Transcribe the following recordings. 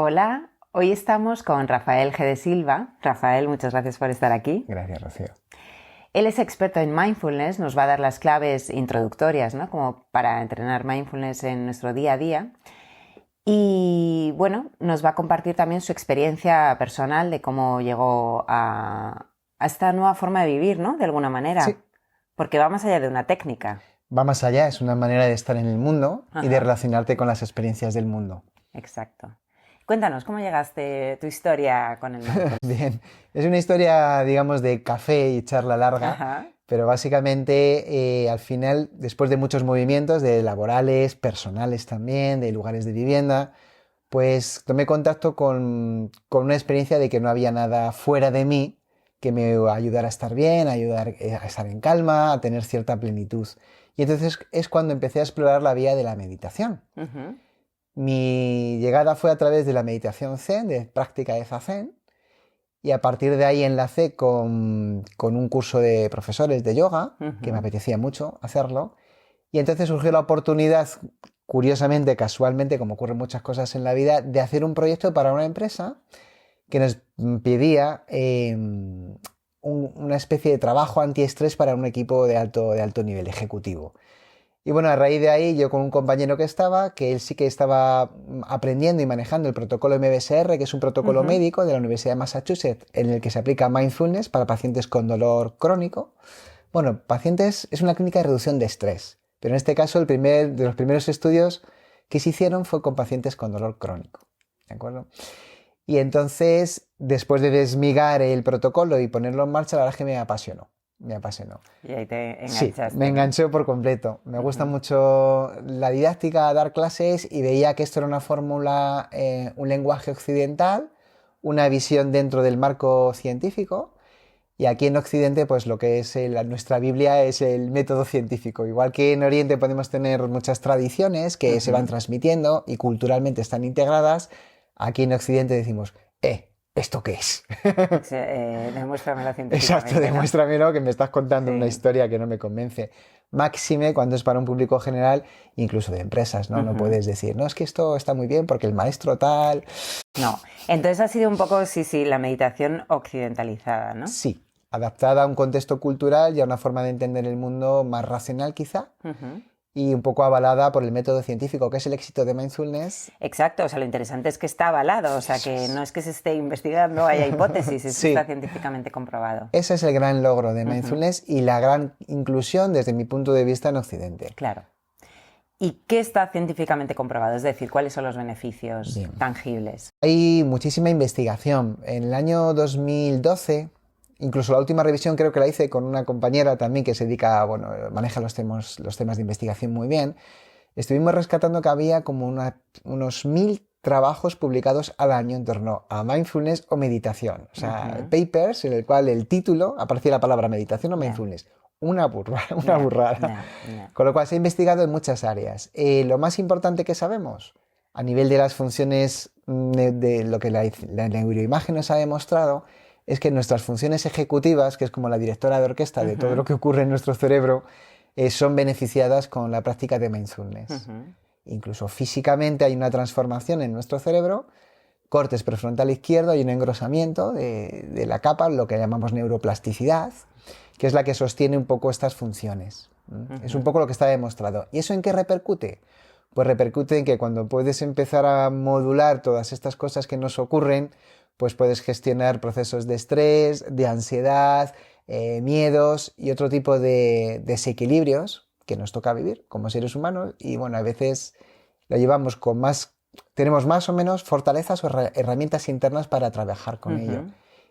Hola, hoy estamos con Rafael G. de Silva. Rafael, muchas gracias por estar aquí. Gracias, Rocío. Él es experto en mindfulness, nos va a dar las claves introductorias, ¿no? Como para entrenar mindfulness en nuestro día a día. Y bueno, nos va a compartir también su experiencia personal de cómo llegó a esta nueva forma de vivir, ¿no? De alguna manera. Sí. Porque va más allá de una técnica. Va más allá, es una manera de estar en el mundo y de Ajá. relacionarte con las experiencias del mundo. Exacto. Cuéntanos, ¿cómo llegaste, tu historia con el mindfulness? Bien, es una historia, digamos, de café y charla larga, Ajá. pero básicamente al final, después de muchos movimientos, de laborales, personales también, de lugares de vivienda, pues tomé contacto con una experiencia de que no había nada fuera de mí que me ayudara a estar bien, a ayudar a estar en calma, a tener cierta plenitud. Y entonces es cuando empecé a explorar la vía de la meditación. Uh-huh. Mi llegada fue a través de la meditación Zen, de práctica de Zazen, y a partir de ahí enlacé con un curso de profesores de yoga, que me apetecía mucho hacerlo, y entonces surgió la oportunidad, curiosamente, casualmente, como ocurren muchas cosas en la vida, de hacer un proyecto para una empresa que nos pedía una especie de trabajo antiestrés para un equipo de alto nivel ejecutivo. Y bueno, a raíz de ahí, yo con un compañero que él sí que estaba aprendiendo y manejando el protocolo MBSR, que es un protocolo médico de la Universidad de Massachusetts, en el que se aplica mindfulness para pacientes con dolor crónico. Bueno, pacientes, es una clínica de reducción de estrés, pero en este caso de los primeros estudios que se hicieron fue con pacientes con dolor crónico, ¿de acuerdo? Y entonces, después de desmigar el protocolo y ponerlo en marcha, la verdad es que me apasionó. Me apasionó. Y ahí te Sí, enganchaste, me ¿no? enganché por completo. Me gusta mucho la didáctica, dar clases, y veía que esto era una fórmula, un lenguaje occidental, una visión dentro del marco científico. Y aquí en Occidente, pues lo que es nuestra Biblia es el método científico. Igual que en Oriente podemos tener muchas tradiciones que se van transmitiendo y culturalmente están integradas, aquí en Occidente decimos, ¿esto qué es? Demuéstramelo científicamente, Exacto, ¿no? demuéstramelo, que me estás contando una Sí. historia que no me convence. Máxime cuando es para un público general, incluso de empresas, ¿no? No puedes decir, no, es que esto está muy bien porque el maestro tal... No. Entonces ha sido un poco, sí, la meditación occidentalizada, ¿no? Sí, adaptada a un contexto cultural y a una forma de entender el mundo más racional quizá, y un poco avalada por el método científico, que es el éxito de mindfulness. Exacto, o sea, lo interesante es que está avalado, o sea, que no es que se esté investigando, haya hipótesis, esto Sí. está científicamente comprobado. Ese es el gran logro de mindfulness y la gran inclusión desde mi punto de vista en Occidente. Claro. ¿Y qué está científicamente comprobado? Es decir, ¿cuáles son los beneficios tangibles? Hay muchísima investigación. En el año 2012, incluso la última revisión creo que la hice con una compañera también que se dedica, bueno, maneja los temas de investigación muy bien. Estuvimos rescatando que había como unos 1000 trabajos publicados al año en torno a mindfulness o meditación. O sea, papers en el cual el título aparecía la palabra meditación o mindfulness. Una burrada. Con lo cual se ha investigado en muchas áreas. Lo más importante que sabemos a nivel de las funciones de lo que la neuroimagen nos ha demostrado es que nuestras funciones ejecutivas, que es como la directora de orquesta de todo lo que ocurre en nuestro cerebro, son beneficiadas con la práctica de mindfulness. Incluso físicamente hay una transformación en nuestro cerebro, cortes prefrontal izquierdo, hay un engrosamiento de la capa, lo que llamamos neuroplasticidad, que es la que sostiene un poco estas funciones. Es un poco lo que está demostrado. ¿Y eso en qué repercute? Pues repercute en que cuando puedes empezar a modular todas estas cosas que nos ocurren, pues puedes gestionar procesos de estrés, de ansiedad, miedos y otro tipo de desequilibrios que nos toca vivir como seres humanos. Y bueno, a veces lo llevamos tenemos más o menos fortalezas o herramientas internas para trabajar con ello.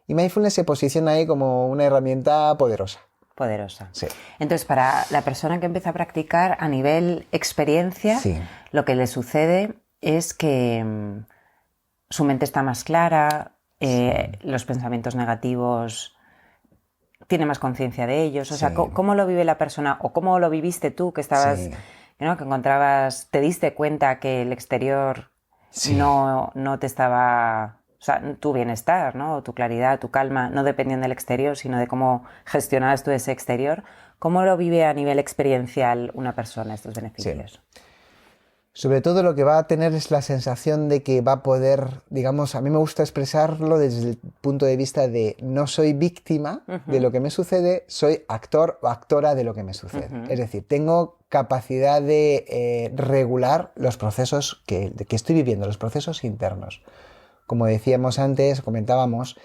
Y mindfulness se posiciona ahí como una herramienta poderosa. Poderosa. Sí. Entonces, para la persona que empieza a practicar a nivel experiencia, Sí. lo que le sucede es que su mente está más clara, los pensamientos negativos tiene más conciencia de ellos. O sea, ¿cómo lo vive la persona o cómo lo viviste tú que estabas, ¿no? Que encontrabas, te diste cuenta que el exterior no te estaba... O sea, tu bienestar, ¿no? Tu claridad, tu calma, no dependían del exterior, sino de cómo gestionabas tú ese exterior. ¿Cómo lo vive a nivel experiencial una persona estos beneficios? Sí. Sobre todo lo que va a tener es la sensación de que va a poder, digamos, a mí me gusta expresarlo desde el punto de vista de no soy víctima de lo que me sucede, soy actor o actora de lo que me sucede. Es decir, tengo capacidad de regular los procesos que estoy viviendo, los procesos internos. Como decíamos antes, comentábamos,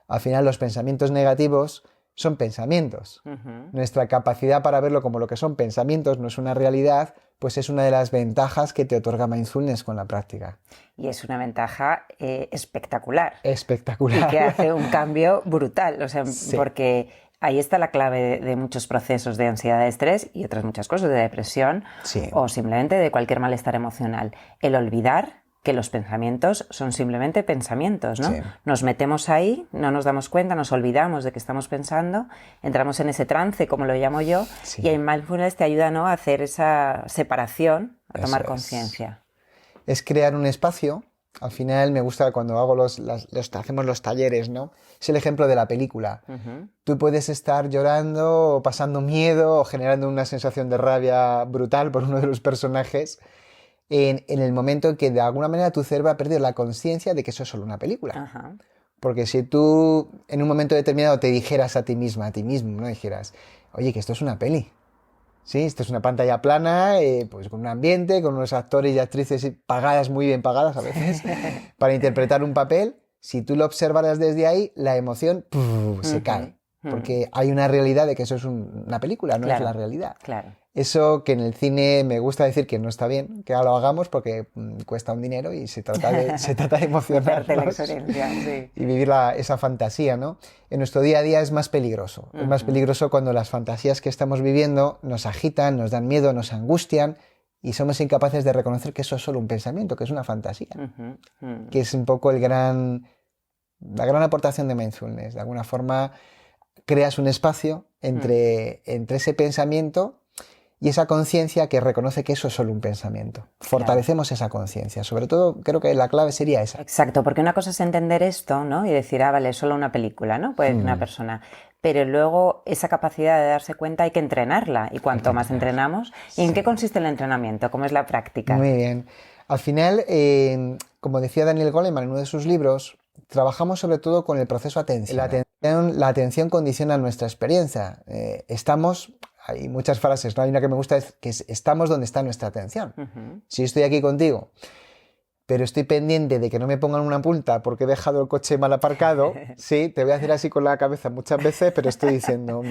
al final los pensamientos negativos son pensamientos. Nuestra capacidad para verlo como lo que son pensamientos, no es una realidad, pues es una de las ventajas que te otorga Mindfulness con la práctica. Y es una ventaja espectacular. Espectacular. Y que hace un cambio brutal, o sea, sí. Porque ahí está la clave de muchos procesos de ansiedad, de estrés y otras muchas cosas, de depresión sí. o simplemente de cualquier malestar emocional. El olvidar que los pensamientos son simplemente pensamientos, ¿no? Sí. Nos metemos ahí, no nos damos cuenta, nos olvidamos de que estamos pensando, entramos en ese trance, como lo llamo yo, sí. y en Mindfulness te ayuda, ¿no?, a hacer esa separación, a tomar conciencia. Es crear un espacio. Al final me gusta cuando hago hacemos los talleres, ¿no? Es el ejemplo de la película. Tú puedes estar llorando o pasando miedo o generando una sensación de rabia brutal por uno de los personajes en el momento en que de alguna manera tu cerebro ha perdido la conciencia de que eso es solo una película. Porque si tú en un momento determinado te dijeras a ti misma, a ti mismo, ¿no? Dijeras, oye, que esto es una peli. Sí, esto es una pantalla plana, pues con un ambiente, con unos actores y actrices pagadas, muy bien pagadas a veces, para interpretar un papel. Si tú lo observaras desde ahí, la emoción se cae. Porque hay una realidad de que eso es una película, no es la realidad. Claro. Eso que en el cine me gusta decir que no está bien, que lo hagamos porque cuesta un dinero y se trata de emocionarnos sí. y vivir esa fantasía, ¿no? En nuestro día a día es más peligroso. Es más peligroso cuando las fantasías que estamos viviendo nos agitan, nos dan miedo, nos angustian y somos incapaces de reconocer que eso es solo un pensamiento, que es una fantasía. Que es un poco la gran aportación de Mindfulness. De alguna forma creas un espacio entre ese pensamiento y esa conciencia que reconoce que eso es solo un pensamiento. Fortalecemos esa conciencia. Sobre todo, creo que la clave sería esa. Exacto, porque una cosa es entender esto, ¿no? Y decir, vale, es solo una película, ¿no? Puede decir una persona. Pero luego esa capacidad de darse cuenta hay que entrenarla. Y cuanto más entrenamos... ¿Y en qué consiste el entrenamiento? ¿Cómo es la práctica? Muy bien. Al final, como decía Daniel Goleman en uno de sus libros, trabajamos sobre todo con el proceso atención. La atención condiciona nuestra experiencia. Hay muchas frases, ¿no? Hay una que me gusta, es que estamos donde está nuestra atención. Si yo estoy aquí contigo, pero estoy pendiente de que no me pongan una multa porque he dejado el coche mal aparcado, sí, te voy a hacer así con la cabeza muchas veces, pero estoy diciendo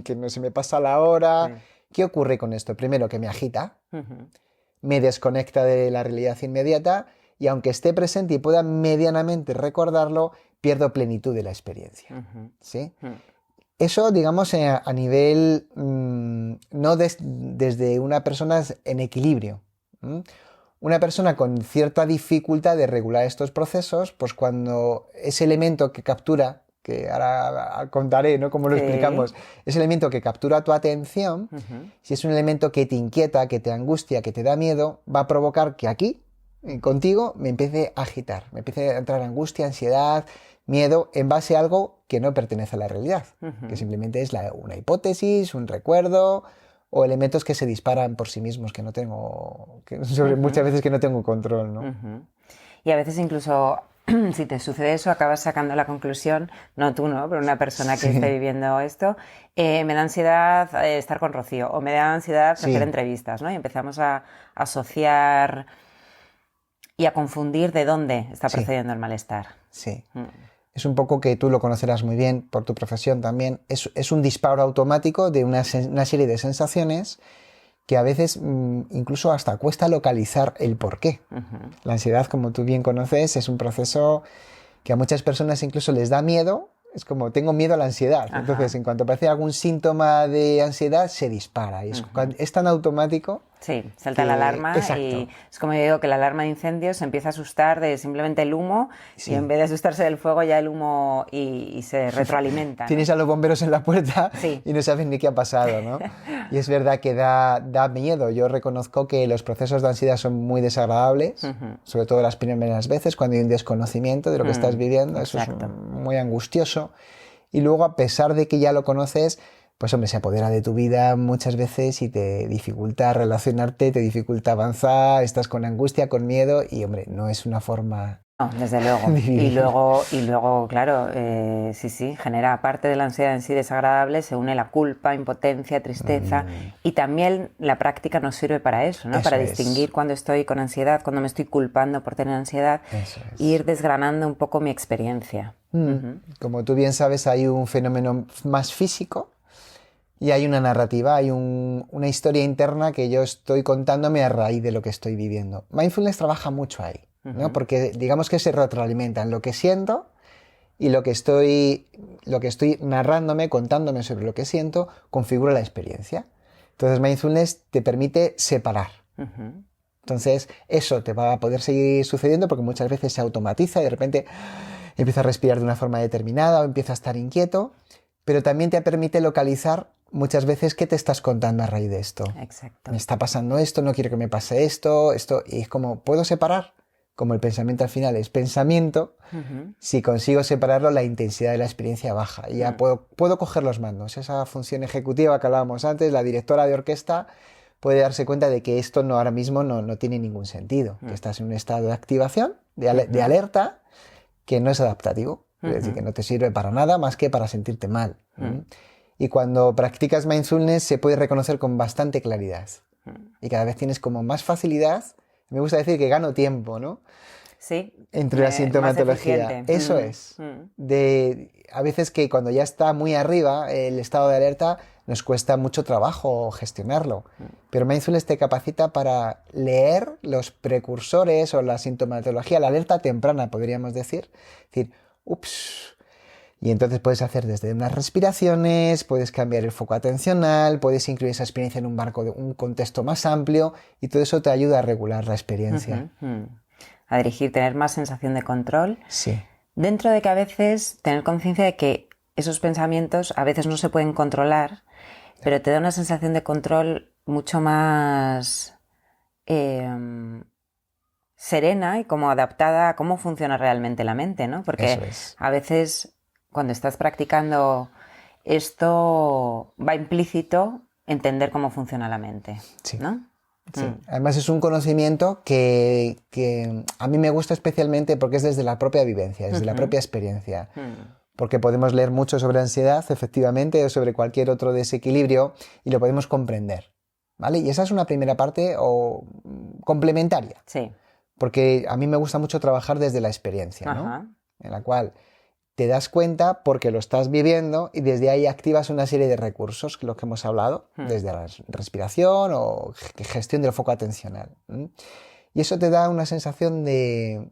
que no se me pasa la hora. Sí. ¿Qué ocurre con esto? Primero, que me agita, me desconecta de la realidad inmediata y aunque esté presente y pueda medianamente recordarlo, pierdo plenitud de la experiencia. ¿Sí? Eso, digamos, a nivel no desde una persona en equilibrio. Una persona con cierta dificultad de regular estos procesos, pues cuando ese elemento que captura, que ahora contaré, ¿no?, cómo lo explicamos, ese elemento que captura tu atención, si es un elemento que te inquieta, que te angustia, que te da miedo, va a provocar que aquí, contigo, me empiece a agitar, me empiece a entrar angustia, ansiedad, miedo en base a algo que no pertenece a la realidad, que simplemente es una hipótesis, un recuerdo o elementos que se disparan por sí mismos que no tengo, muchas veces que no tengo control, ¿no? Y a veces incluso si te sucede eso acabas sacando la conclusión, no tú, ¿no?, pero una persona que esté viviendo esto, me da ansiedad estar con Rocío o me da ansiedad hacer entrevistas, ¿no? Y empezamos a asociar y a confundir de dónde está procediendo el malestar. Sí. Es un poco que tú lo conocerás muy bien por tu profesión también. Es un disparo automático de una serie de sensaciones que a veces incluso hasta cuesta localizar el porqué. La ansiedad, como tú bien conoces, es un proceso que a muchas personas incluso les da miedo. Es como, tengo miedo a la ansiedad. Entonces, en cuanto aparece algún síntoma de ansiedad, se dispara. Y es tan automático. Sí, salta la alarma. Exacto. Y es como yo digo que la alarma de incendios se empieza a asustar de simplemente el humo y en vez de asustarse del fuego ya el humo y se retroalimenta, ¿no? Tienes a los bomberos en la puerta y no sabes ni qué ha pasado, ¿no? Y es verdad que da miedo. Yo reconozco que los procesos de ansiedad son muy desagradables, sobre todo las primeras veces cuando hay un desconocimiento de lo que estás viviendo. Eso es muy angustioso. Y luego, a pesar de que ya lo conoces, pues hombre, se apodera de tu vida muchas veces y te dificulta relacionarte, te dificulta avanzar, estás con angustia, con miedo y hombre, no es una forma No, desde luego. de vivir. Y luego, claro, sí, genera, aparte de la ansiedad en sí desagradable, se une la culpa, impotencia, tristeza. Y también la práctica nos sirve para eso, ¿no? Eso Para es. distinguir cuando estoy con ansiedad, cuando me estoy culpando por tener ansiedad, Eso es. e ir desgranando un poco mi experiencia. Como tú bien sabes, hay un fenómeno más físico y hay una narrativa, hay una historia interna que yo estoy contándome a raíz de lo que estoy viviendo. Mindfulness trabaja mucho ahí, ¿no? Porque digamos que se retroalimentan lo que siento y lo que estoy narrándome, contándome sobre lo que siento, configura la experiencia. Entonces Mindfulness te permite separar. Entonces eso te va a poder seguir sucediendo porque muchas veces se automatiza y de repente empieza a respirar de una forma determinada o empieza a estar inquieto, pero también te permite localizar muchas veces qué te estás contando a raíz de esto. Exacto. Me está pasando esto, no quiero que me pase esto, y es como, ¿puedo separar? Como el pensamiento al final es pensamiento, si consigo separarlo, la intensidad de la experiencia baja y ya puedo coger los mandos. Esa función ejecutiva que hablábamos antes, la directora de orquesta puede darse cuenta de que esto ahora mismo no tiene ningún sentido, que estás en un estado de activación, de alerta, que no es adaptativo, es decir, que no te sirve para nada más que para sentirte mal. Y cuando practicas mindfulness se puede reconocer con bastante claridad. Y cada vez tienes como más facilidad. Me gusta decir que gano tiempo, ¿no? Sí. Entre la sintomatología. Eso es. A veces que cuando ya está muy arriba el estado de alerta nos cuesta mucho trabajo gestionarlo. Pero mindfulness te capacita para leer los precursores o la sintomatología, la alerta temprana, podríamos decir. Es decir, ups. Y entonces puedes hacer desde unas respiraciones, puedes cambiar el foco atencional, puedes incluir esa experiencia en un contexto más amplio y todo eso te ayuda a regular la experiencia. A dirigir, tener más sensación de control. Sí. Dentro de que a veces tener conciencia de que esos pensamientos a veces no se pueden controlar, pero te da una sensación de control mucho más serena y como adaptada a cómo funciona realmente la mente, ¿no? Porque a veces cuando estás practicando esto va implícito entender cómo funciona la mente, ¿no? Sí. Además es un conocimiento que a mí me gusta especialmente porque es desde la propia vivencia, desde la propia experiencia. Porque podemos leer mucho sobre ansiedad, efectivamente, o sobre cualquier otro desequilibrio y lo podemos comprender, ¿vale? Y esa es una primera parte complementaria. Sí. Porque a mí me gusta mucho trabajar desde la experiencia, ¿no? En la cual te das cuenta porque lo estás viviendo y desde ahí activas una serie de recursos, los que hemos hablado, desde la respiración o gestión del foco atencional. Y eso te da una sensación de,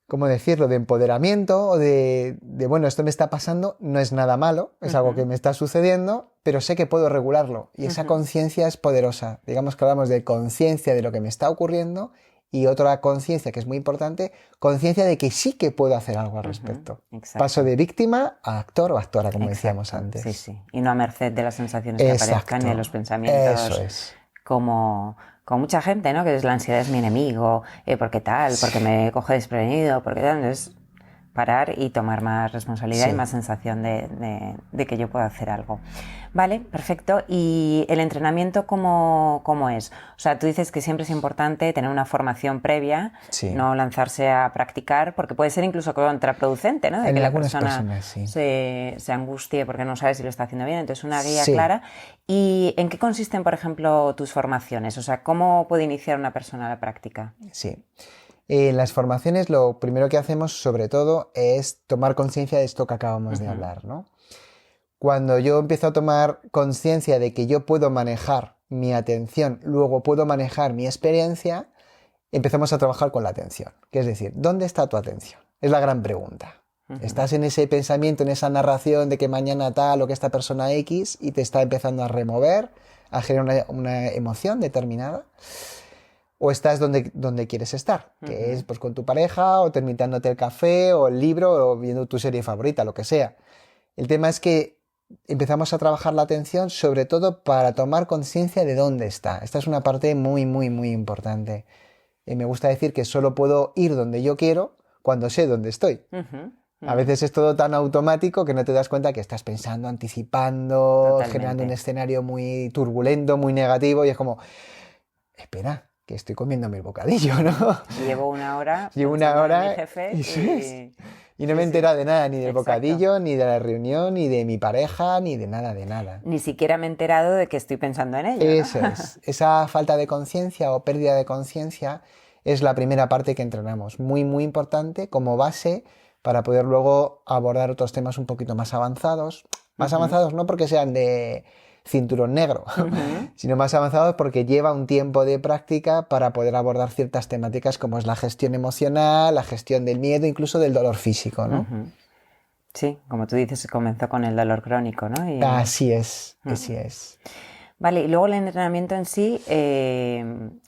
¿cómo decirlo?, de empoderamiento o de bueno, esto me está pasando, no es nada malo, es algo que me está sucediendo, pero sé que puedo regularlo. Y esa conciencia es poderosa. Digamos que hablamos de conciencia de lo que me está ocurriendo y otra conciencia que es muy importante, conciencia de que sí que puedo hacer algo al respecto. Paso de víctima a actor o actora, como decíamos antes. Sí, sí. Y no a merced de las sensaciones que aparezcan ni de los pensamientos. Eso es. Como con mucha gente, ¿no? Que la ansiedad es mi enemigo, porque tal, porque me coge desprevenido, porque tal. Entonces, parar y tomar más responsabilidad y más sensación de que yo puedo hacer algo. Vale, perfecto. ¿Y el entrenamiento cómo es? O sea, tú dices que siempre es importante tener una formación previa, no lanzarse a practicar, porque puede ser incluso contraproducente, ¿no? De que la persona se angustie porque no sabe si lo está haciendo bien. Entonces, una guía clara. ¿Y en qué consisten, por ejemplo, tus formaciones? O sea, ¿cómo puede iniciar una persona la práctica? Sí. En las formaciones lo primero que hacemos sobre todo es tomar conciencia de esto que acabamos de hablar, ¿no? Cuando yo empiezo a tomar conciencia de que yo puedo manejar mi atención, luego puedo manejar mi experiencia, empezamos a trabajar con la atención. Que es decir, ¿dónde está tu atención? Es la gran pregunta. Estás en ese pensamiento, en esa narración de que mañana tal o que esta persona X y te está empezando a remover, a generar una emoción determinada. O estás donde quieres estar, que es pues, con tu pareja, o terminándote el café, o el libro, o viendo tu serie favorita, lo que sea. El tema es que empezamos a trabajar la atención sobre todo para tomar conciencia de dónde está. Esta es una parte muy, muy, muy importante. Me gusta decir que solo puedo ir donde yo quiero cuando sé dónde estoy. A veces es todo tan automático que no te das cuenta que estás pensando, anticipando, Totalmente. generando un escenario muy turbulento, muy negativo, y es como, espera, que estoy comiéndome el bocadillo, ¿no? Llevo una hora Llevo una pensando en mi hora jefe y no me he sí, enterado de nada, ni del exacto. bocadillo, ni de la reunión, ni de mi pareja, ni de nada, de nada. Ni siquiera me he enterado de que estoy pensando en ello, ¿no? Eso es. Esa falta de conciencia o pérdida de conciencia es la primera parte que entrenamos. Muy, muy importante como base para poder luego abordar otros temas un poquito más avanzados. Más avanzados no porque sean de cinturón negro, sino más avanzados porque lleva un tiempo de práctica para poder abordar ciertas temáticas como es la gestión emocional, la gestión del miedo, incluso del dolor físico, ¿no? Sí, como tú dices, comenzó con el dolor crónico, ¿no? Así es, así es. Vale, y luego el entrenamiento en sí,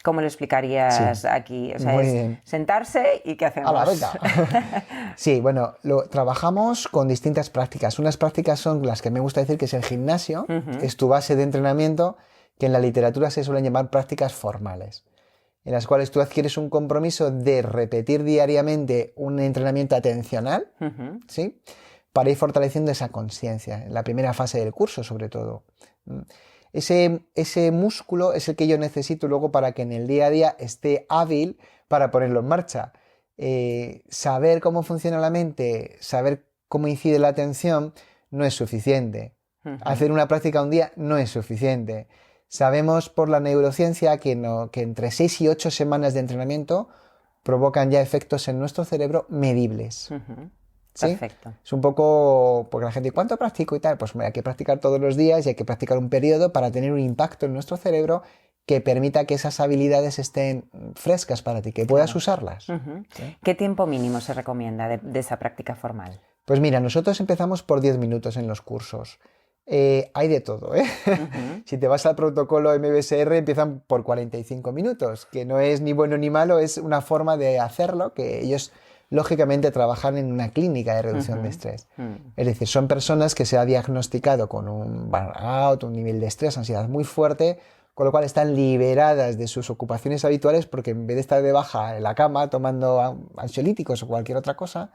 ¿cómo lo explicarías aquí? O sea, muy es bien. sentarse y ¿qué hacemos? ¡Hala, venga! Sí, bueno, trabajamos con distintas prácticas. Unas prácticas son las que me gusta decir que es el gimnasio, es tu base de entrenamiento, que en la literatura se suelen llamar prácticas formales, en las cuales tú adquieres un compromiso de repetir diariamente un entrenamiento atencional, ¿sí? Para ir fortaleciendo esa conciencia, en la primera fase del curso sobre todo. Ese músculo es el que yo necesito luego para que en el día a día esté hábil para ponerlo en marcha. Saber cómo funciona la mente, saber cómo incide la atención no es suficiente. Hacer una práctica un día no es suficiente. Sabemos por la neurociencia que entre 6 y 8 semanas de entrenamiento provocan ya efectos en nuestro cerebro medibles. ¿Sí? Perfecto. Es un poco, porque la gente, ¿cuánto practico y tal? Pues hay que practicar todos los días y hay que practicar un periodo para tener un impacto en nuestro cerebro que permita que esas habilidades estén frescas para ti, que puedas usarlas. ¿Sí? ¿Qué tiempo mínimo se recomienda de esa práctica formal? Pues mira, nosotros empezamos por 10 minutos en los cursos. Hay de todo, ¿eh? Si te vas al protocolo MBSR empiezan por 45 minutos, que no es ni bueno ni malo, es una forma de hacerlo que ellos lógicamente trabajan en una clínica de reducción de estrés. Es decir, son personas que se ha diagnosticado con un burnout, un nivel de estrés, ansiedad muy fuerte, con lo cual están liberadas de sus ocupaciones habituales porque en vez de estar de baja en la cama tomando ansiolíticos o cualquier otra cosa,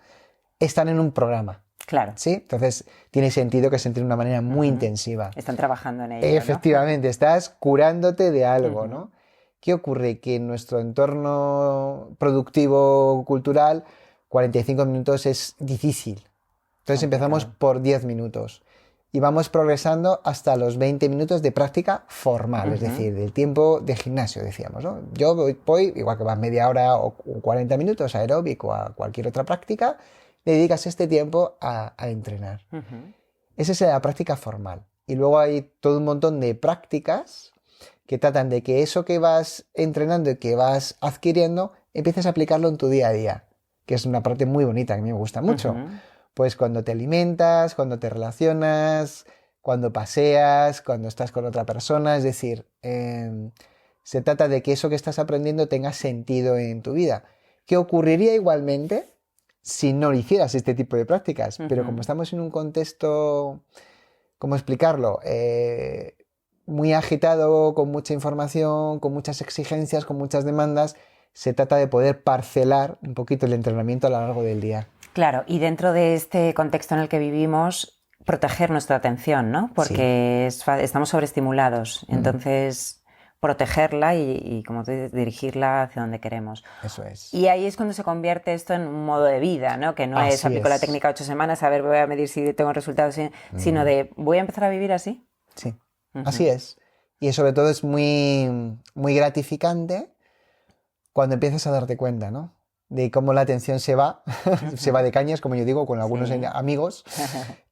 están en un programa. Claro. ¿Sí? Entonces tiene sentido que se entre de una manera muy intensiva. Están trabajando en ello, Efectivamente, ¿no? Estás curándote de algo, ¿no? ¿Qué ocurre? Que en nuestro entorno productivo cultural 45 minutos es difícil. Entonces empezamos por 10 minutos y vamos progresando hasta los 20 minutos de práctica formal, es decir, del tiempo de gimnasio, decíamos, ¿no? Yo voy, igual que vas media hora o 40 minutos a aeróbico o a cualquier otra práctica, le dedicas este tiempo a entrenar. Esa es la práctica formal. Y luego hay todo un montón de prácticas que tratan de que eso que vas entrenando y que vas adquiriendo, empieces a aplicarlo en tu día a día, que es una parte muy bonita, que a mí me gusta mucho. Pues cuando te alimentas, cuando te relacionas, cuando paseas, cuando estás con otra persona, es decir, se trata de que eso que estás aprendiendo tenga sentido en tu vida. ¿Qué ocurriría igualmente si no hicieras este tipo de prácticas? Pero como estamos en un contexto, ¿cómo explicarlo? Muy agitado, con mucha información, con muchas exigencias, con muchas demandas, se trata de poder parcelar un poquito el entrenamiento a lo largo del día. Claro, y dentro de este contexto en el que vivimos, proteger nuestra atención, ¿no? Porque estamos sobreestimulados, entonces protegerla y, como tú dices, dirigirla hacia donde queremos. Eso es. Y ahí es cuando se convierte esto en un modo de vida, ¿no? Que no es aplico la técnica 8 semanas, a ver, voy a medir si tengo resultados, sino de voy a empezar a vivir así. Sí, así es. Y sobre todo es muy, muy gratificante cuando empiezas a darte cuenta, ¿no? De cómo la atención se va de cañas, como yo digo, con algunos amigos,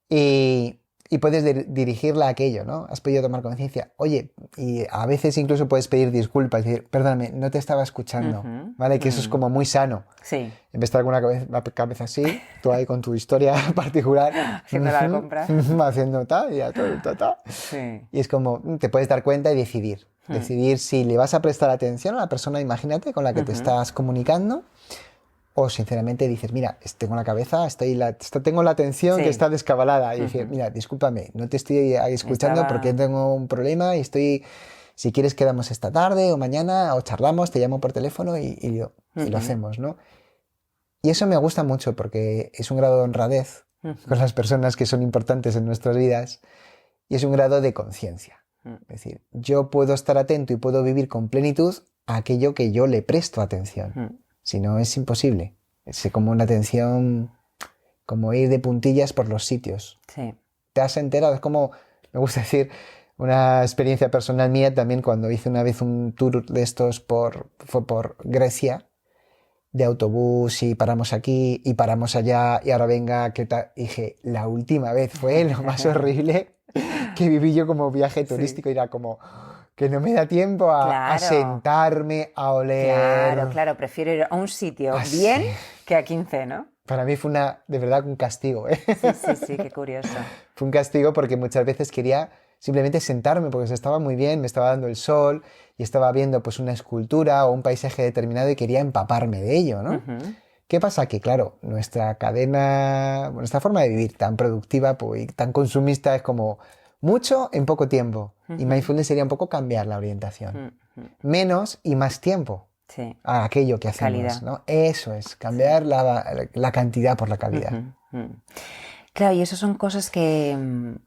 y puedes dirigirla a aquello, ¿no? Has podido tomar conciencia. Oye, y a veces incluso puedes pedir disculpas, decir, perdóname, no te estaba escuchando, ¿vale? Que eso es como muy sano. Sí. En vez de estar con una cabeza así, tú ahí con tu historia particular, haciendo la compra, haciendo tal, y tal. Sí. Y es como, te puedes dar cuenta y decidir. Decidir si le vas a prestar atención a la persona, imagínate, con la que te estás comunicando, o sinceramente dices, mira, tengo la cabeza, tengo la atención que está descabalada. Y dices, mira, discúlpame, no te estoy escuchando porque tengo un problema y si quieres quedamos esta tarde o mañana o charlamos, te llamo por teléfono y lo hacemos, ¿no? Y eso me gusta mucho porque es un grado de honradez con las personas que son importantes en nuestras vidas y es un grado de conciencia. Es decir, yo puedo estar atento y puedo vivir con plenitud a aquello que yo le presto atención. Si no, es imposible. Es como una atención, como ir de puntillas por los sitios. Sí. Te has enterado, es como, me gusta decir, una experiencia personal mía también cuando hice una vez un tour de estos fue por Grecia, de autobús y paramos aquí y paramos allá y ahora venga, ¿qué tal? Dije, la última vez fue lo más horrible que viví yo como viaje turístico. Sí. Era como que no me da tiempo a sentarme, a oler. Claro, prefiero ir a un sitio bien que a 15, ¿no? Para mí fue de verdad un castigo, ¿eh? Sí, qué curioso. Fue un castigo porque muchas veces quería simplemente sentarme porque se estaba muy bien, me estaba dando el sol y estaba viendo pues una escultura o un paisaje determinado y quería empaparme de ello, ¿no? ¿Qué pasa? Que claro, nuestra cadena, nuestra forma de vivir tan productiva y tan consumista es como mucho en poco tiempo. Y mindfulness sería un poco cambiar la orientación. Menos y más tiempo a aquello que hacemos, calidad. ¿No? Eso es, cambiar la cantidad por la calidad. Claro, y eso son cosas que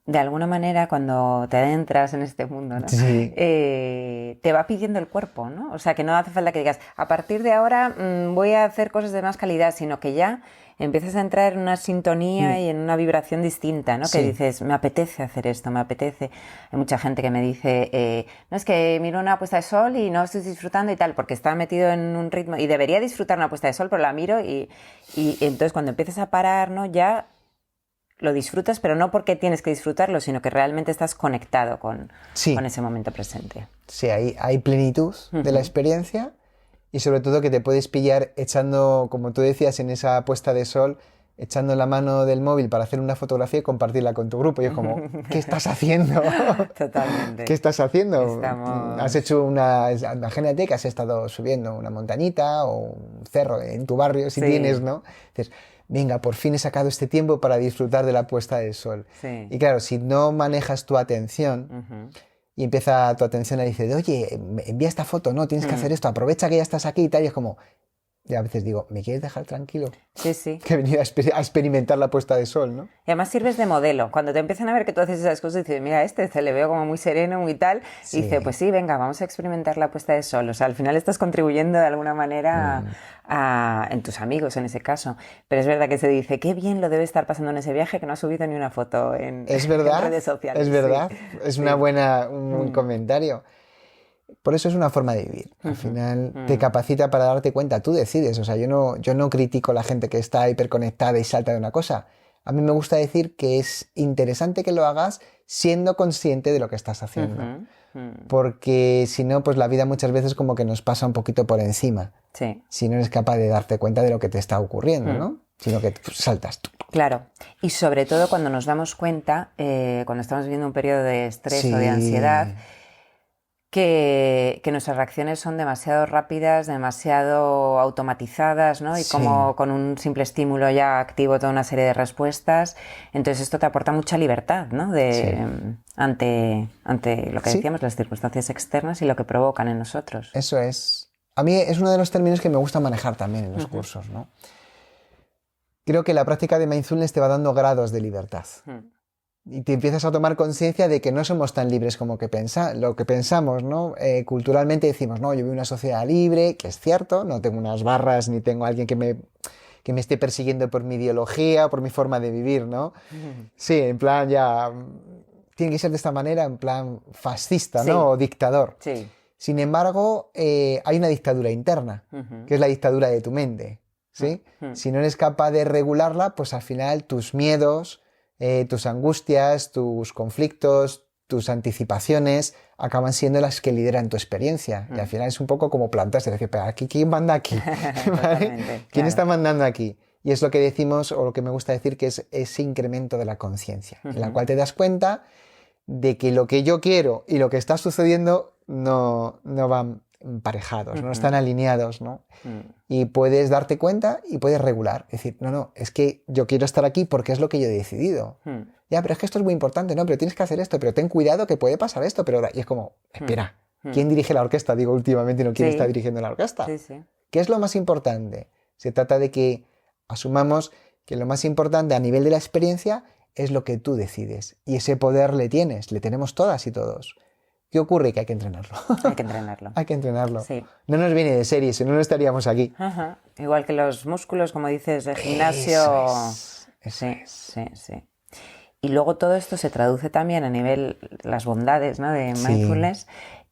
de alguna manera cuando te adentras en este mundo, ¿no? Sí. Te va pidiendo el cuerpo, ¿no? O sea, que no hace falta que digas, a partir de ahora voy a hacer cosas de más calidad, sino que ya empiezas a entrar en una sintonía y en una vibración distinta, ¿no? Sí. Que dices, me apetece hacer esto, me apetece. Hay mucha gente que me dice, no, es que miro una puesta de sol y no estoy disfrutando y tal, porque está metido en un ritmo y debería disfrutar una puesta de sol, pero la miro y entonces cuando empiezas a parar, ¿no? Ya lo disfrutas, pero no porque tienes que disfrutarlo, sino que realmente estás conectado con ese momento presente. Sí, hay plenitud de la experiencia y sobre todo que te puedes pillar echando, como tú decías, en esa puesta de sol, echando la mano del móvil para hacer una fotografía y compartirla con tu grupo. Y es como, ¿qué estás haciendo? Totalmente. ¿Qué estás haciendo? Has hecho imagínate que has estado subiendo una montañita o un cerro en tu barrio, si tienes, ¿no? Dices, venga, por fin he sacado este tiempo para disfrutar de la puesta del sol. Sí. Y claro, si no manejas tu atención y empieza tu atención a decir, oye, envía esta foto, no, tienes que hacer esto, aprovecha que ya estás aquí y tal, y es como, y a veces digo, ¿me quieres dejar tranquilo? Sí. Que he venido a experimentar la puesta de sol, ¿no? Y además sirves de modelo. Cuando te empiezan a ver que tú haces esas cosas, dices, mira, se le veo como muy sereno, muy tal. Sí. Y dice, pues sí, venga, vamos a experimentar la puesta de sol. O sea, al final estás contribuyendo de alguna manera en tus amigos, en ese caso. Pero es verdad que se dice, qué bien lo debe estar pasando en ese viaje que no ha subido ni una foto en redes sociales. Es verdad, es un buen comentario. Por eso es una forma de vivir. Al final te capacita para darte cuenta, tú decides. O sea, yo no critico a la gente que está hiperconectada y salta de una cosa. A mí me gusta decir que es interesante que lo hagas siendo consciente de lo que estás haciendo. Porque si no, pues la vida muchas veces como que nos pasa un poquito por encima. Sí. Si no eres capaz de darte cuenta de lo que te está ocurriendo, ¿no? Sino que saltas. Claro. Y sobre todo cuando nos damos cuenta, cuando estamos viviendo un periodo de estrés o de ansiedad, que nuestras reacciones son demasiado rápidas, demasiado automatizadas, ¿no? Y como con un simple estímulo ya activo toda una serie de respuestas. Entonces esto te aporta mucha libertad, ¿no? Ante lo que decíamos, las circunstancias externas y lo que provocan en nosotros. Eso es. A mí es uno de los términos que me gusta manejar también en los cursos, ¿no? Creo que la práctica de mindfulness te va dando grados de libertad. Y te empiezas a tomar conciencia de que no somos tan libres como lo que pensamos, ¿no? Culturalmente decimos, no, yo vivo en una sociedad libre, que es cierto, no tengo unas barras ni tengo a alguien que me esté persiguiendo por mi ideología, por mi forma de vivir, ¿no? Sí, en plan ya tiene que ser de esta manera, en plan fascista, ¿no? O dictador. Sí. Sin embargo, hay una dictadura interna, que es la dictadura de tu mente, ¿sí? Si no eres capaz de regularla, pues al final tus miedos, tus angustias, tus conflictos, tus anticipaciones acaban siendo las que lideran tu experiencia. Y al final es un poco como plantas, es decir, pero aquí, ¿quién manda aquí? ¿Vale? ¿Quién está mandando aquí? Y es lo que decimos, o lo que me gusta decir, que es ese incremento de la conciencia, en la cual te das cuenta de que lo que yo quiero y lo que está sucediendo no van emparejados, no están alineados, ¿no? Y puedes darte cuenta y puedes regular. Es decir, no, es que yo quiero estar aquí porque es lo que yo he decidido. Ya, pero es que esto es muy importante, no, pero tienes que hacer esto, pero ten cuidado que puede pasar esto, pero... Y es como, espera, ¿quién dirige la orquesta? Digo, últimamente no quién está dirigiendo la orquesta. Sí. ¿Qué es lo más importante? Se trata de que Asumamos que lo más importante a nivel de la experiencia es lo que tú decides. Y ese poder le tenemos todas y todos. ¿Qué ocurre? Que hay que entrenarlo. Hay que entrenarlo. Hay que entrenarlo. Sí. No nos viene de serie, si no, no estaríamos aquí. Ajá. Igual que los músculos, como dices, de gimnasio. Eso es. Sí. Y luego todo esto se traduce también a nivel, las bondades, ¿no?, de mindfulness,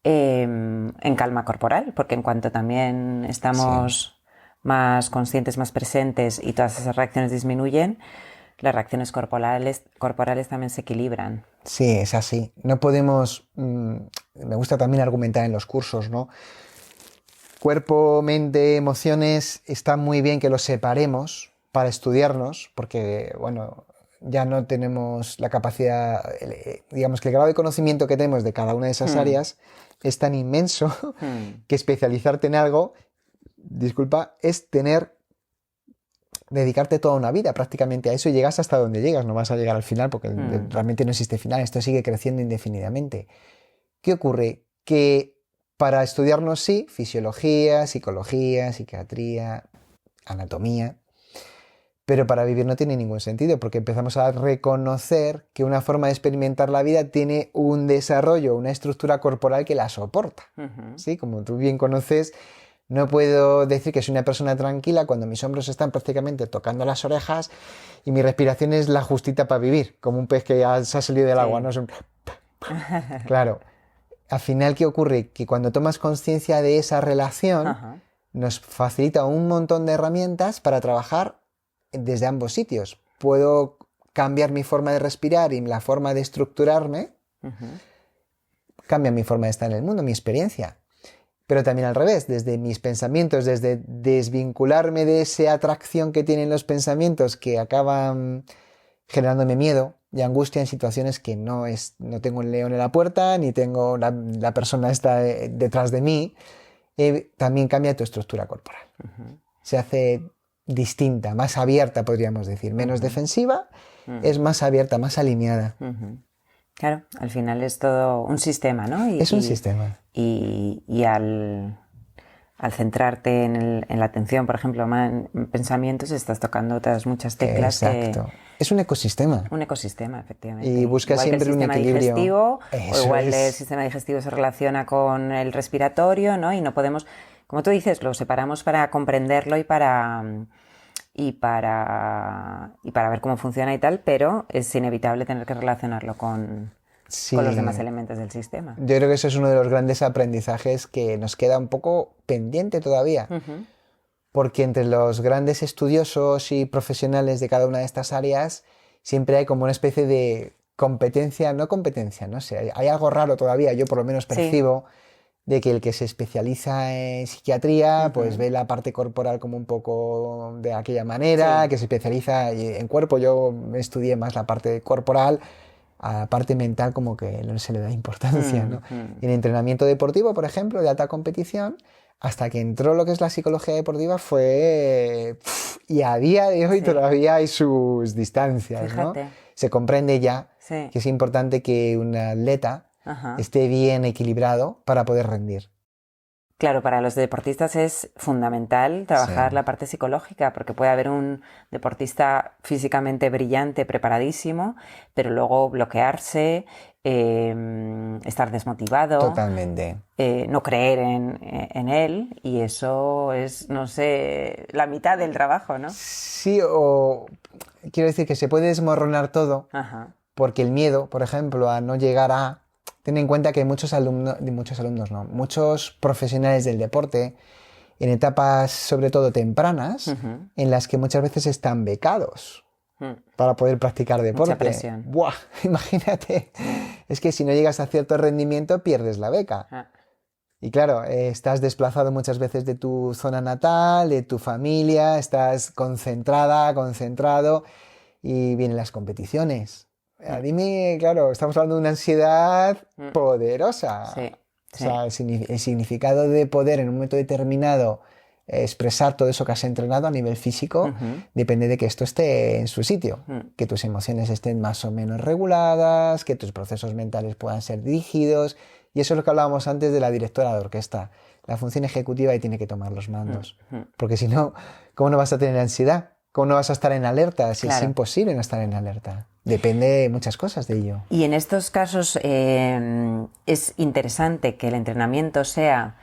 en calma corporal, porque en cuanto también estamos más conscientes, más presentes y todas esas reacciones disminuyen, las reacciones corporales también se equilibran. Sí, es así. No podemos... me gusta también argumentar en los cursos, ¿no? Cuerpo, mente, emociones, está muy bien que los separemos para estudiarnos, porque, bueno, ya no tenemos la capacidad... digamos que el grado de conocimiento que tenemos de cada una de esas áreas es tan inmenso que especializarte en algo, es dedicarte toda una vida prácticamente a eso y llegas hasta donde llegas, no vas a llegar al final porque realmente no existe final, esto sigue creciendo indefinidamente. ¿Qué ocurre? Que para estudiarnos sí, fisiología, psicología, psiquiatría, anatomía, pero para vivir no tiene ningún sentido porque empezamos a reconocer que una forma de experimentar la vida tiene un desarrollo, una estructura corporal que la soporta. ¿Sí? Como tú bien conoces, no puedo decir que soy una persona tranquila cuando mis hombros están prácticamente tocando las orejas y mi respiración es la justita para vivir, como un pez que ya se ha salido del agua, ¿no? Claro, al final, ¿qué ocurre? Que cuando tomas conciencia de esa relación, nos facilita un montón de herramientas para trabajar desde ambos sitios. Puedo cambiar mi forma de respirar y la forma de estructurarme, cambia mi forma de estar en el mundo, mi experiencia. Pero también al revés, desde mis pensamientos, desde desvincularme de esa atracción que tienen los pensamientos que acaban generándome miedo y angustia en situaciones que no tengo un león en la puerta, ni tengo la persona está detrás de mí, también cambia tu estructura corporal. Se hace distinta, más abierta, podríamos decir, menos defensiva, es más abierta, más alineada. Claro, al final es todo un sistema, ¿no? Es un sistema. Y al centrarte en la atención, por ejemplo, en pensamientos, estás tocando otras muchas teclas. Exacto. Es un ecosistema. Un ecosistema, efectivamente. Y busca igual siempre un equilibrio. Digestivo, o igual el sistema digestivo se relaciona con el respiratorio, ¿no? Y no podemos, como tú dices, lo separamos para comprenderlo y para ver cómo funciona y tal, pero es inevitable tener que relacionarlo con los demás elementos del sistema. Yo creo que eso es uno de los grandes aprendizajes que nos queda un poco pendiente todavía, porque entre los grandes estudiosos y profesionales de cada una de estas áreas siempre hay como una especie de competencia, no sé, hay algo raro todavía, yo por lo menos percibo, de que el que se especializa en psiquiatría pues ve la parte corporal como un poco de aquella manera, que se especializa en cuerpo, yo estudié más la parte corporal, a la parte mental como que no se le da importancia, ¿no? En entrenamiento deportivo, por ejemplo, de alta competición, hasta que entró lo que es la psicología deportiva fue... y a día de hoy todavía hay sus distancias, ¿no? Se comprende ya que es importante que un atleta esté bien equilibrado para poder rendir. Claro, para los deportistas es fundamental trabajar la parte psicológica, porque puede haber un deportista físicamente brillante, preparadísimo, pero luego bloquearse, estar desmotivado, totalmente, no creer en él, y eso es, no sé, la mitad del trabajo, ¿no? Sí, o quiero decir que se puede desmoronar todo, porque el miedo, por ejemplo, a no llegar a... Ten en cuenta que muchos profesionales del deporte, en etapas sobre todo tempranas, en las que muchas veces están becados para poder practicar deporte. Mucha presión. ¡Buah! Imagínate. Es que si no llegas a cierto rendimiento, pierdes la beca. Y claro, estás desplazado muchas veces de tu zona natal, de tu familia, estás concentrado, y vienen las competiciones. Dime, claro, estamos hablando de una ansiedad poderosa. Sí. O sea, el significado de poder en un momento determinado expresar todo eso que has entrenado a nivel físico depende de que esto esté en su sitio, que tus emociones estén más o menos reguladas, que tus procesos mentales puedan ser dirigidos, y eso es lo que hablábamos antes de la directora de orquesta. La función ejecutiva ahí tiene que tomar los mandos, porque si no, ¿cómo no vas a tener ansiedad? ¿Cómo no vas a estar en alerta? Si Claro. es imposible no estar en alerta. Depende de muchas cosas de ello. Y en estos casos es interesante que el entrenamiento sea,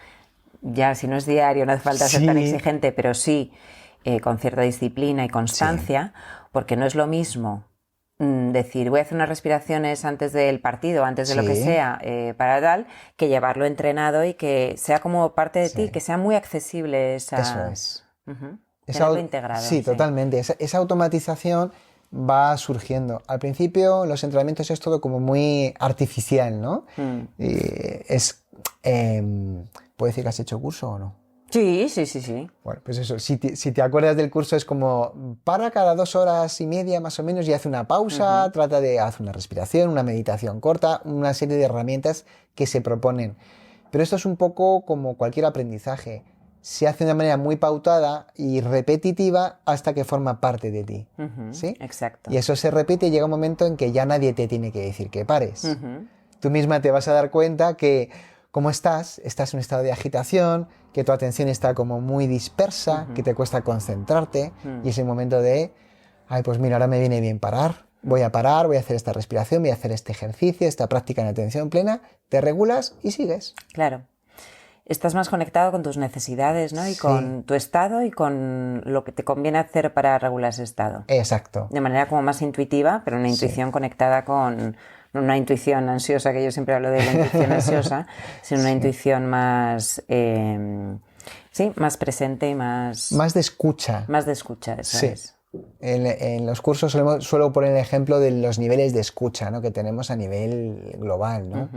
ya si no es diario, no hace falta ser tan Sí. exigente, pero sí con cierta disciplina y constancia, porque no es lo mismo decir voy a hacer unas respiraciones antes del partido, antes de lo que Sí. sea, para tal, que llevarlo entrenado y que sea como parte de ti, Sí. que sea muy accesible esa... Eso es. Ujú. Esa Tenerlo au- integrado. sí, totalmente. Esa automatización va surgiendo. Al principio los entrenamientos es todo como muy artificial, ¿no? Y ¿puedo decir que has hecho curso o no? Sí, sí, sí, sí. Bueno, pues eso, si te acuerdas del curso es como para cada 2 horas y media más o menos y hace una pausa, trata de hacer una respiración, una meditación corta, una serie de herramientas que se proponen. Pero esto es un poco como cualquier aprendizaje. Se hace de una manera muy pautada y repetitiva hasta que forma parte de ti. ¿Sí? Exacto. Y eso se repite y llega un momento en que ya nadie te tiene que decir que pares. Tú misma te vas a dar cuenta que como estás en un estado de agitación, que tu atención está como muy dispersa, que te cuesta concentrarte y es el momento de, ay, pues mira, ahora me viene bien parar, voy a hacer esta respiración, voy a hacer este ejercicio, esta práctica en atención plena, te regulas y sigues. Claro. Estás más conectado con tus necesidades, ¿no? Y Sí. con tu estado y con lo que te conviene hacer para regular ese estado. Exacto. De manera como más intuitiva, pero una intuición conectada con... No una intuición ansiosa, que yo siempre hablo de la intuición ansiosa, sino una intuición más... sí, más presente y más... Más de escucha. Más de escucha, eso Sí. es. En los cursos suelo poner el ejemplo de los niveles de escucha, ¿no? Que tenemos a nivel global, ¿no?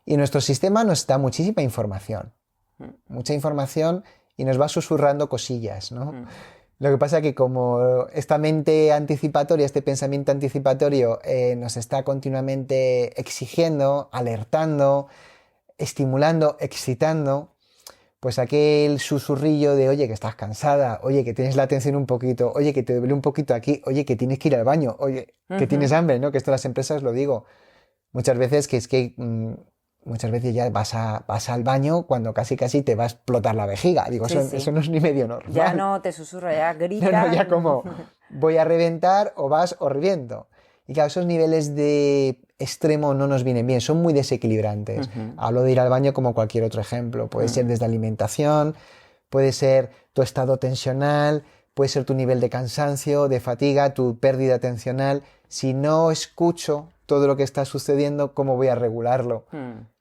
Y nuestro sistema nos da muchísima información. Mucha información y nos va susurrando cosillas, ¿no? Lo que pasa es que como esta mente anticipatoria, este pensamiento anticipatorio nos está continuamente exigiendo, alertando, estimulando, excitando, pues aquel susurrillo de oye que estás cansada, oye que tienes la atención un poquito, oye que te duele un poquito aquí, oye que tienes que ir al baño, oye que tienes hambre, ¿no? Que esto en las empresas lo digo muchas veces, que es que muchas veces ya vas al baño cuando casi te va a explotar la vejiga. Digo, Sí, eso no es ni medio normal. Ya no te susurro, ya grita. No, ya como voy a reventar o vas o reviento. Y claro, esos niveles de extremo no nos vienen bien, son muy desequilibrantes. Hablo de ir al baño como cualquier otro ejemplo. Puede ser desde alimentación, puede ser tu estado tensional, puede ser tu nivel de cansancio, de fatiga, tu pérdida atencional. Si no escucho todo lo que está sucediendo, ¿cómo voy a regularlo?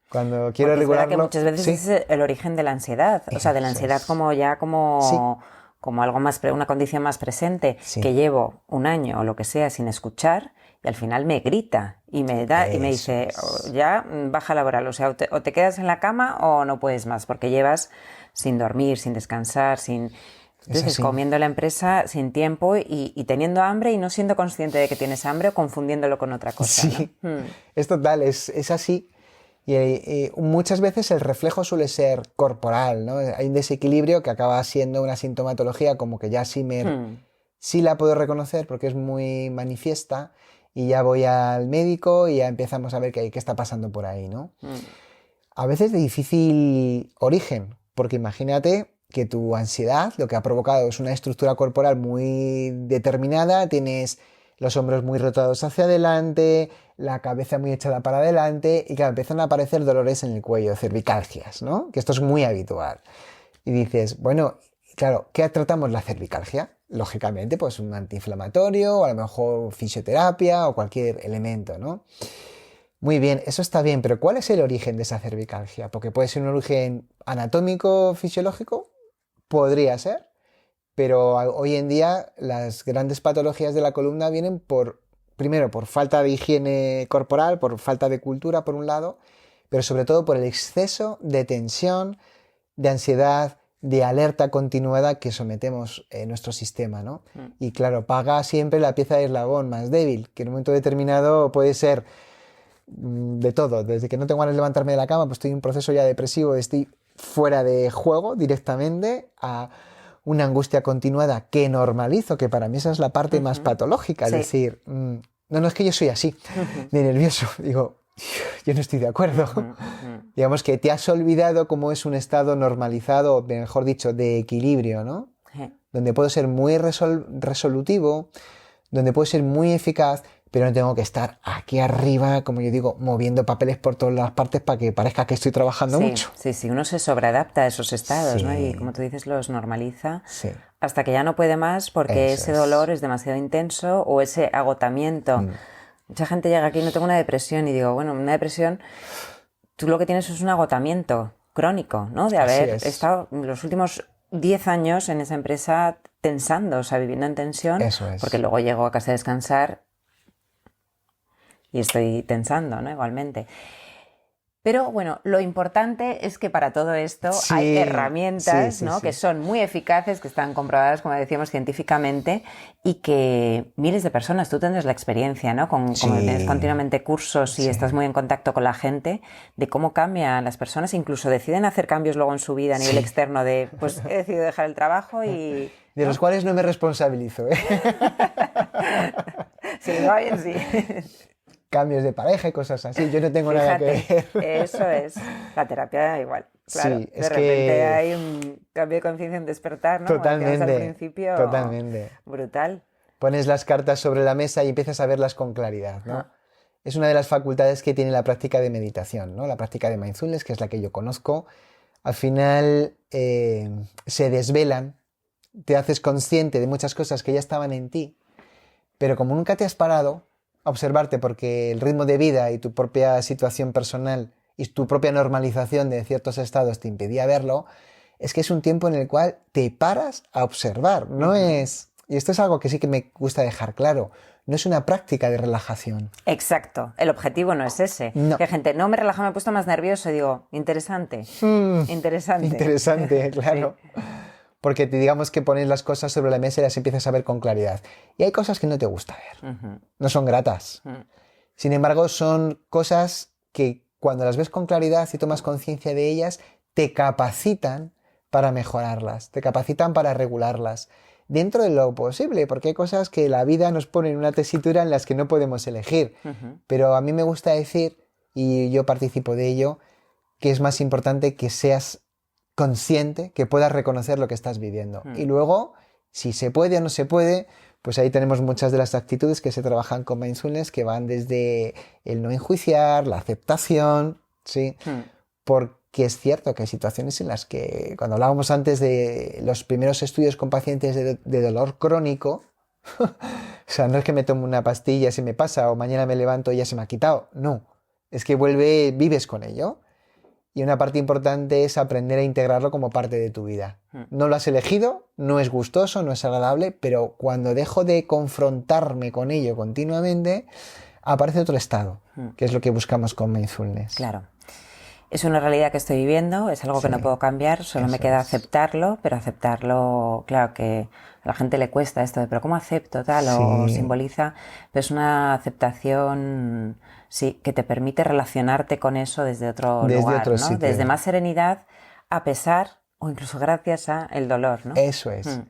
Cuando quiero Porque regularlo... es verdad que muchas veces ¿sí? es el origen de la ansiedad. O sea, de la ansiedad como ya como algo más, una condición más presente, Sí. que llevo un año o lo que sea sin escuchar y al final me grita y me da y me dice, ya baja laboral, o sea, o te quedas en la cama o no puedes más, porque llevas sin dormir, sin descansar, sin... Entonces, comiendo la empresa sin tiempo y teniendo hambre y no siendo consciente de que tienes hambre o confundiéndolo con otra cosa. Sí, ¿no? es total, es así. Y muchas veces el reflejo suele ser corporal, ¿no? Hay un desequilibrio que acaba siendo una sintomatología como que ya sí la puedo reconocer porque es muy manifiesta y ya voy al médico y ya empezamos a ver qué está pasando por ahí, ¿no? A veces de difícil origen, porque imagínate que tu ansiedad lo que ha provocado es una estructura corporal muy determinada, tienes los hombros muy rotados hacia adelante, la cabeza muy echada para adelante y claro, empiezan a aparecer dolores en el cuello, cervicalgias, ¿no? Que esto es muy habitual. Y dices, bueno, claro, ¿qué tratamos la cervicalgia? Lógicamente, pues un antiinflamatorio o a lo mejor fisioterapia o cualquier elemento, ¿no? Muy bien, eso está bien, pero ¿cuál es el origen de esa cervicalgia? Porque puede ser un origen anatómico, fisiológico, podría ser, pero hoy en día las grandes patologías de la columna vienen primero por falta de higiene corporal, por falta de cultura por un lado, pero sobre todo por el exceso de tensión, de ansiedad, de alerta continuada que sometemos en nuestro sistema, ¿no? Y claro, paga siempre la pieza de eslabón más débil, que en un momento determinado puede ser de todo, desde que no tengo ganas de levantarme de la cama, pues estoy en un proceso ya depresivo, estoy fuera de juego directamente, a una angustia continuada que normalizo, que para mí esa es la parte más patológica, es decir, no es que yo soy así, de nervioso, digo, yo no estoy de acuerdo. Digamos que te has olvidado cómo es un estado normalizado, mejor dicho, de equilibrio, ¿no? donde puedo ser muy resolutivo, donde puedo ser muy eficaz, pero no tengo que estar aquí arriba, como yo digo, moviendo papeles por todas las partes para que parezca que estoy trabajando mucho. Sí, uno se sobreadapta a esos estados, Sí. ¿no? Y como tú dices, los normaliza Sí. hasta que ya no puede más porque Eso ese es. dolor es demasiado intenso o ese agotamiento. Mucha gente llega aquí, no tengo una depresión, y digo, bueno, una depresión, tú lo que tienes es un agotamiento crónico, ¿no? De haber estado los últimos 10 años en esa empresa tensando, o sea, viviendo en tensión. Eso es. Porque luego llego a casa a descansar y estoy tensando, ¿no? Igualmente. Pero bueno, lo importante es que para todo esto hay herramientas, ¿no? Que son muy eficaces, que están comprobadas, como decíamos, científicamente, y que miles de personas, tú tendrás la experiencia, ¿no? Como tienes continuamente cursos y estás muy en contacto con la gente, de cómo cambian las personas, incluso deciden hacer cambios luego en su vida a nivel externo de, pues he decidido dejar el trabajo y... De los cuales no me responsabilizo, ¿eh? Si me va bien, sí. Cambios de pareja y cosas así, yo no tengo nada que ver. Eso es, la terapia igual, claro, Sí, de repente hay un cambio de conciencia, un despertar, ¿no? Totalmente, al principio, totalmente. Brutal. Pones las cartas sobre la mesa y empiezas a verlas con claridad, ¿no? Es una de las facultades que tiene la práctica de meditación, ¿no? La práctica de mindfulness, que es la que yo conozco. Al final se desvelan, te haces consciente de muchas cosas que ya estaban en ti, pero como nunca te has parado a observarte porque el ritmo de vida y tu propia situación personal y tu propia normalización de ciertos estados te impedía verlo, es que es un tiempo en el cual te paras a observar. No es... Y esto es algo que sí que me gusta dejar claro. No es una práctica de relajación. Exacto. El objetivo no es ese. No. Que gente, no me relaja, me he puesto más nervioso. Y digo, interesante. Interesante. Interesante, claro. Sí. Porque digamos que pones las cosas sobre la mesa y las empiezas a ver con claridad. Y hay cosas que no te gusta ver. No son gratas. Sin embargo, son cosas que cuando las ves con claridad y tomas conciencia de ellas, te capacitan para mejorarlas, te capacitan para regularlas. Dentro de lo posible, porque hay cosas que la vida nos pone en una tesitura en las que no podemos elegir. Pero a mí me gusta decir, y yo participo de ello, que es más importante que seas consciente, que puedas reconocer lo que estás viviendo. Y luego, si se puede o no se puede, pues ahí tenemos muchas de las actitudes que se trabajan con mindfulness, que van desde el no enjuiciar, la aceptación, ¿sí? Porque es cierto que hay situaciones en las que, cuando hablábamos antes de los primeros estudios con pacientes de dolor crónico, o sea, no es que me tomo una pastilla y se me pasa, o mañana me levanto y ya se me ha quitado, no, es que vives con ello. Y una parte importante es aprender a integrarlo como parte de tu vida. No lo has elegido, no es gustoso, no es agradable, pero cuando dejo de confrontarme con ello continuamente, aparece otro estado, que es lo que buscamos con mindfulness. Claro. Es una realidad que estoy viviendo, es algo que no puedo cambiar, solo me queda aceptarlo, pero aceptarlo, claro que a la gente le cuesta esto de, pero ¿cómo acepto tal? O simboliza, pero es una aceptación, sí, que te permite relacionarte con eso desde otro lugar, ¿no? sitio. Desde más serenidad, a pesar o incluso gracias a el dolor, ¿no? Eso es.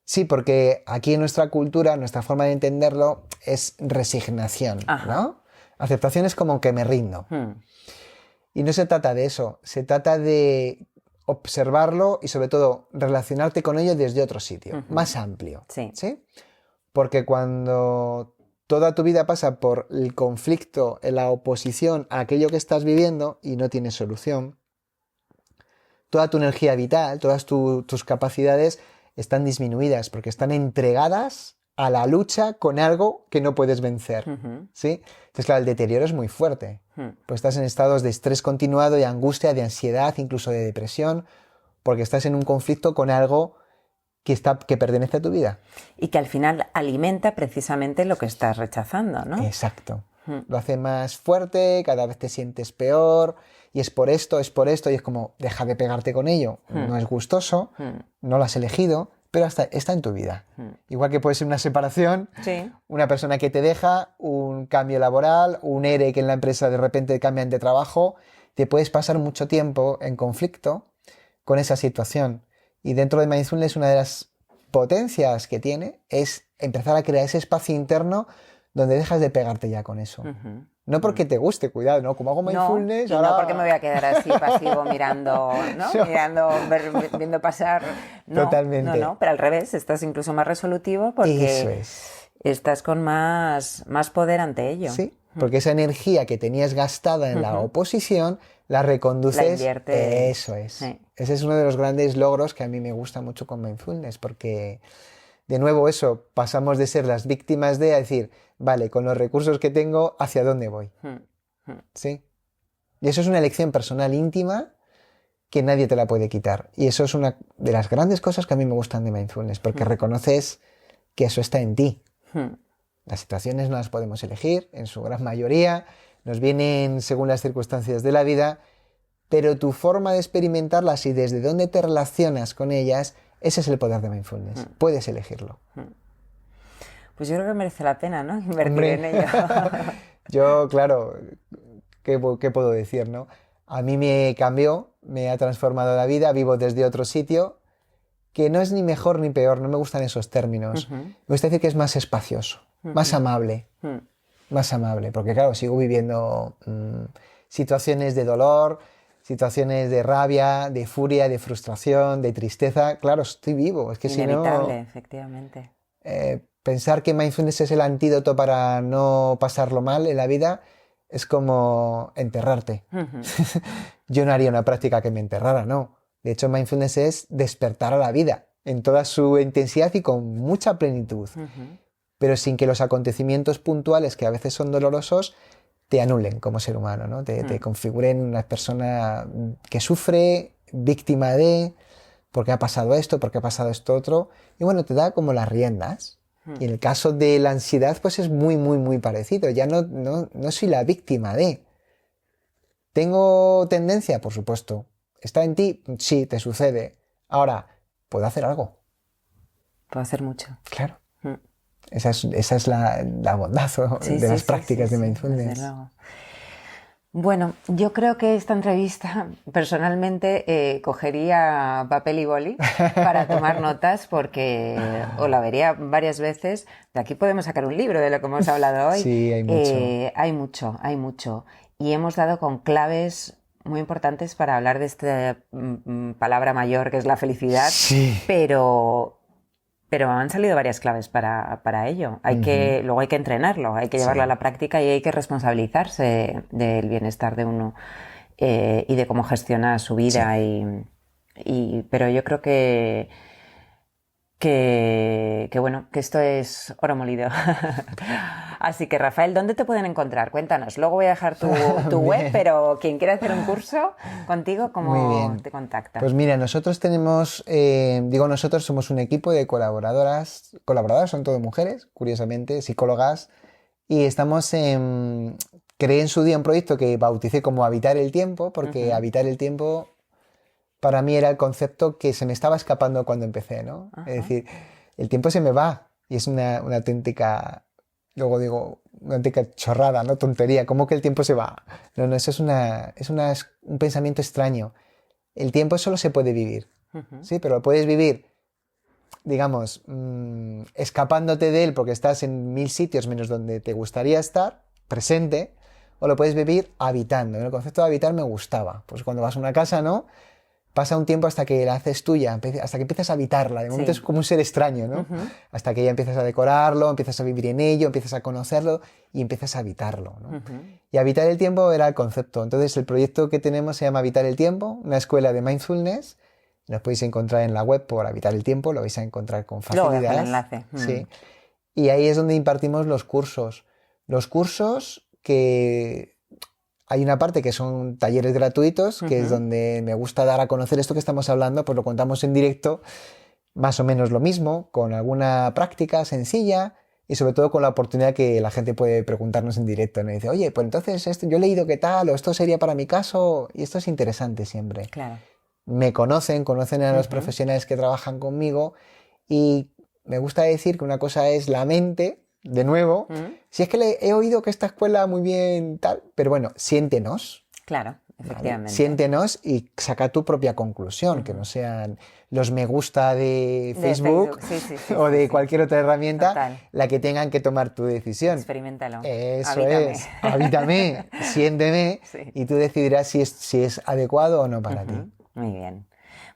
Sí, porque aquí en nuestra cultura, nuestra forma de entenderlo es resignación, ¿no? Aceptación es como que me rindo. Y no se trata de eso, se trata de observarlo y sobre todo relacionarte con ello desde otro sitio, más amplio. Sí. Porque cuando toda tu vida pasa por el conflicto, la oposición a aquello que estás viviendo y no tienes solución, toda tu energía vital, todas tus capacidades están disminuidas porque están entregadas a la lucha con algo que no puedes vencer, ¿sí? Entonces, claro, el deterioro es muy fuerte. Pues estás en estados de estrés continuado, de angustia, de ansiedad, incluso de depresión, porque estás en un conflicto con algo que pertenece a tu vida. Y que al final alimenta precisamente lo que estás rechazando, ¿no? Exacto. Lo hace más fuerte, cada vez te sientes peor, y es por esto, y es como, deja de pegarte con ello. No es gustoso, no lo has elegido, pero está en tu vida. Igual que puede ser una separación, una persona que te deja, un cambio laboral, un ERE que en la empresa de repente cambian de trabajo, te puedes pasar mucho tiempo en conflicto con esa situación. Y dentro de Mindfulness una de las potencias que tiene es empezar a crear ese espacio interno donde dejas de pegarte ya con eso. No porque te guste, cuidado, ¿no? Como hago mindfulness, no, ahora... no porque me voy a quedar así pasivo mirando, ¿no? No. Mirando, viendo pasar. No, Totalmente. No, pero al revés, estás incluso más resolutivo porque Eso es. estás con más poder ante ello. Sí, porque esa energía que tenías gastada en la oposición, la reconduces. La inviertes. Eso es. Sí. Ese es uno de los grandes logros que a mí me gusta mucho con mindfulness, porque, de nuevo, eso, pasamos de ser las víctimas de a decir, vale, con los recursos que tengo, ¿hacia dónde voy? ¿Sí? Y eso es una elección personal íntima que nadie te la puede quitar. Y eso es una de las grandes cosas que a mí me gustan de mindfulness, porque reconoces que eso está en ti. Las situaciones no las podemos elegir, en su gran mayoría, nos vienen según las circunstancias de la vida, pero tu forma de experimentarlas y desde dónde te relacionas con ellas, ese es el poder de mindfulness. Puedes elegirlo. Pues yo creo que merece la pena, ¿no? Invertir Hombre, en ello. yo, claro, ¿qué puedo decir, no? A mí me cambió, me ha transformado la vida, vivo desde otro sitio, que no es ni mejor ni peor, no me gustan esos términos. Me gusta decir que es más espacioso, más amable. Más amable, porque claro, sigo viviendo situaciones de dolor, situaciones de rabia, de furia, de frustración, de tristeza. Claro, estoy vivo, es que si no... Inevitable, efectivamente. Pensar que mindfulness es el antídoto para no pasarlo mal en la vida es como enterrarte. Yo no haría una práctica que me enterrara, no. De hecho, mindfulness es despertar a la vida en toda su intensidad y con mucha plenitud. Pero sin que los acontecimientos puntuales, que a veces son dolorosos, te anulen como ser humano, ¿no? Te configuren una persona que sufre, víctima de, porque ha pasado esto, porque ha pasado esto otro, y bueno, te da como las riendas. Y en el caso de la ansiedad, pues es muy, muy, muy parecido. Ya no soy la víctima de. ¿Tengo tendencia? Por supuesto. ¿Está en ti? Sí, te sucede. Ahora, ¿puedo hacer algo? Puedo hacer mucho. Claro. Esa es la bondad de las prácticas de mindfulness. Desde luego. Bueno, yo creo que esta entrevista, personalmente, cogería papel y boli para tomar notas porque o la vería varias veces. De aquí podemos sacar un libro de lo que hemos hablado hoy. Sí, hay mucho. Hay mucho. Y hemos dado con claves muy importantes para hablar de esta palabra mayor que es la felicidad. Sí. Pero han salido varias claves para ello. Luego hay que entrenarlo, hay que llevarlo a la práctica y hay que responsabilizarse del bienestar de uno y de cómo gestiona su vida. Pero yo creo que bueno, que esto es oro molido. Así que, Rafael, ¿dónde te pueden encontrar? Cuéntanos. Luego voy a dejar tu web, pero quien quiera hacer un curso contigo, ¿cómo te contacta? Pues mira, nosotros tenemos, nosotros somos un equipo de colaboradoras son todo mujeres, curiosamente, psicólogas, y estamos creé en su día un proyecto que bauticé como Habitar el Tiempo, porque habitar el tiempo para mí era el concepto que se me estaba escapando cuando empecé, ¿no? Es decir, el tiempo se me va y es una auténtica, luego digo, una auténtica chorrada, ¿no? Tontería, ¿cómo que el tiempo se va? No, eso es un pensamiento extraño. El tiempo solo se puede vivir, ¿sí? Pero lo puedes vivir, digamos, escapándote de él porque estás en 1000 sitios menos donde te gustaría estar, presente, o lo puedes vivir habitando. El concepto de habitar me gustaba. Pues cuando vas a una casa, ¿no? Pasa un tiempo hasta que la haces tuya, hasta que empiezas a habitarla. De momento es como un ser extraño, ¿no? Hasta que ya empiezas a decorarlo, empiezas a vivir en ello, empiezas a conocerlo y empiezas a habitarlo, ¿no? Y habitar el tiempo era el concepto. Entonces el proyecto que tenemos se llama Habitar el Tiempo, una escuela de mindfulness. Nos podéis encontrar en la web por Habitar el Tiempo, lo vais a encontrar con facilidad. Luego dejo el enlace. Sí. Y ahí es donde impartimos los cursos. Los cursos que... Hay una parte que son talleres gratuitos, que es donde me gusta dar a conocer esto que estamos hablando, pues lo contamos en directo, más o menos lo mismo, con alguna práctica sencilla y sobre todo con la oportunidad que la gente puede preguntarnos en directo, ¿no? Y dice, oye, pues entonces esto, yo he leído qué tal, o esto sería para mi caso, y esto es interesante siempre. Claro. Me conocen a los profesionales que trabajan conmigo y me gusta decir que una cosa es la mente. De nuevo, si es que he oído que esta escuela muy bien tal, pero bueno, siéntenos. Claro. efectivamente. ¿Vale? Siéntenos y saca tu propia conclusión, que no sean los me gusta de Facebook, o de cualquier otra herramienta la que tengan que tomar tu decisión. Experimentalo. Eso Habítame. es. Habítame, siénteme y tú decidirás si es adecuado o no para ti. Muy bien.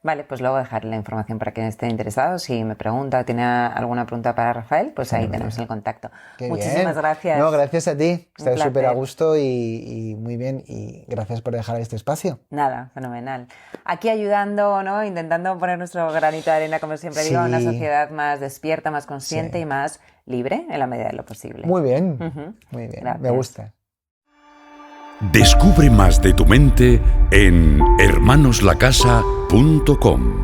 Vale, pues luego dejar la información para quien esté interesado. Si me pregunta o tiene alguna pregunta para Rafael, pues ahí tenemos el contacto. Muchísimas gracias. No, gracias a ti. Estás súper a gusto y muy bien. Y gracias por dejar este espacio. Nada, fenomenal. Aquí ayudando, ¿no? Intentando poner nuestro granito de arena, como siempre digo, a una sociedad más despierta, más consciente y más libre en la medida de lo posible. Muy bien, muy bien. Gracias. Me gusta. Descubre más de tu mente en hermanoslacasa.com.